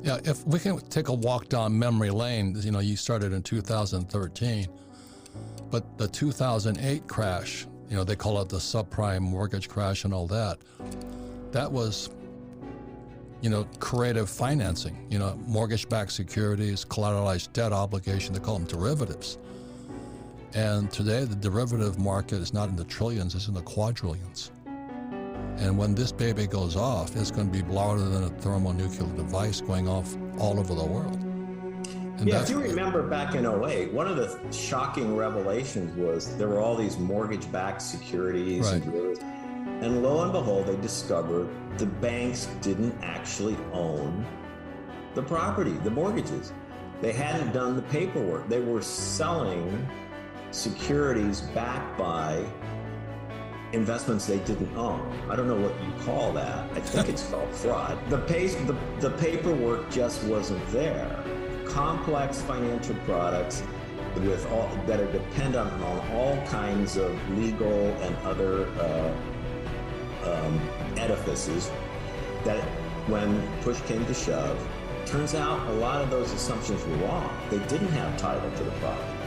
Yeah, if we can take a walk down memory lane, you started in 2013, but the 2008 crash, they call it the subprime mortgage crash and all that. That was, creative financing, mortgage-backed securities, collateralized debt obligation, they call them derivatives. And today the derivative market is not in the trillions, it's in the quadrillions. And when this baby goes off, it's going to be louder than a thermonuclear device going off all over the world. And if you remember back in 2008, one of the shocking revelations was there were all these mortgage-backed securities. Right. And lo and behold, they discovered the banks didn't actually own the property, the mortgages. They hadn't done the paperwork. They were selling securities backed by investments they didn't own. I don't know what you call that. I think it's called fraud. The paperwork just wasn't there. Complex financial products with all that are dependent on all kinds of legal and other edifices that when push came to shove, turns out a lot of those assumptions were wrong. They didn't have title to the property.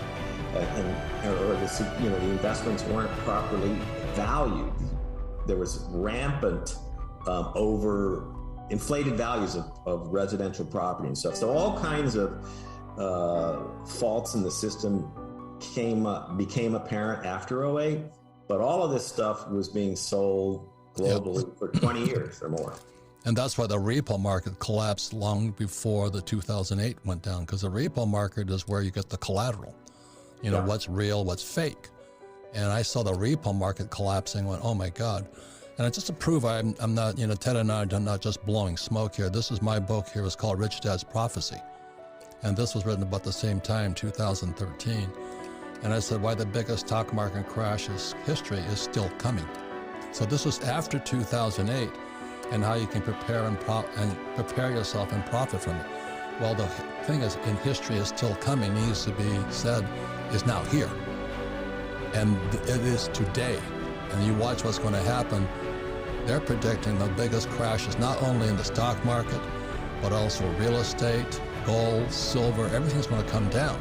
The investments weren't properly valued. There was rampant inflated values of residential property and stuff. So all kinds of faults in the system became apparent after 2008, but all of this stuff was being sold globally for 20 years or more. And that's why the repo market collapsed long before the 2008 went down, because the repo market is where you get the collateral. What's real, what's fake. And I saw the repo market collapsing, went, oh my God. And just to prove I'm not, Ted and I are not just blowing smoke here. This is my book here. It's called Rich Dad's Prophecy. And this was written about the same time, 2013. And I said why the biggest stock market crash in history is still coming. So this was after 2008, and how you can prepare prepare yourself and profit from it. Well, the thing is, in history is still coming, needs to be said, is now here. And it is today. And you watch what's going to happen. They're predicting the biggest crashes, not only in the stock market, but also real estate, gold, silver, everything's going to come down.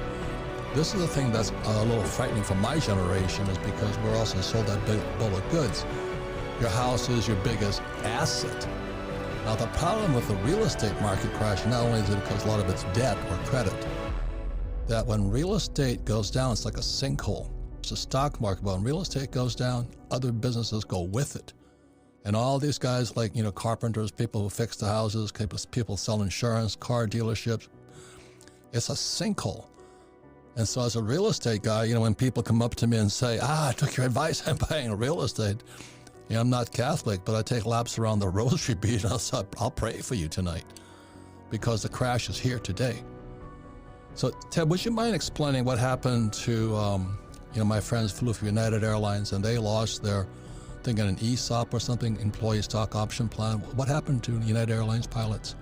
This is the thing that's a little frightening for my generation, is because we're also sold that big bill of goods. Your house is your biggest asset. Now, the problem with the real estate market crash, not only is it because a lot of it's debt or credit, that when real estate goes down, it's like a sinkhole. It's a stock market, but when real estate goes down, other businesses go with it. And all these guys like, carpenters, people who fix the houses, people sell insurance, car dealerships, it's a sinkhole. And so as a real estate guy, when people come up to me and say, I took your advice on buying real estate, I'm not Catholic, but I take laps around the rosary bead and I'll pray for you tonight, because the crash is here today. So Ted, would you mind explaining what happened to, my friends flew for United Airlines and they lost their, I think, an ESOP or something, employee stock option plan. What happened to United Airlines pilots?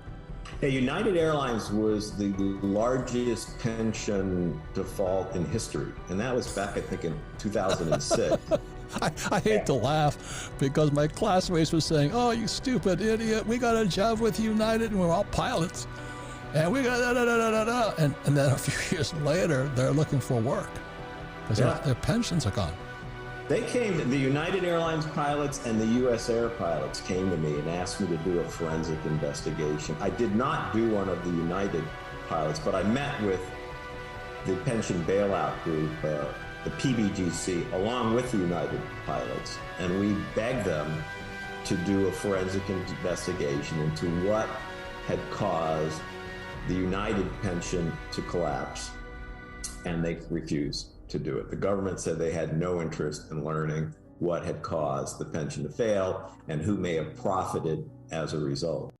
Yeah, United Airlines was the largest pension default in history. And that was back, I think, in 2006. I hate to laugh because my classmates were saying, oh, you stupid idiot, we got a job with United and we're all pilots. And we got da-da-da-da-da. And then a few years later, they're looking for work because their pensions are gone. The United Airlines pilots and the US Air pilots came to me and asked me to do a forensic investigation. I did not do one of the United pilots, but I met with the pension bailout group, the PBGC, along with the United pilots, and we begged them to do a forensic investigation into what had caused the United pension to collapse, and they refused to do it. The government said they had no interest in learning what had caused the pension to fail and who may have profited as a result.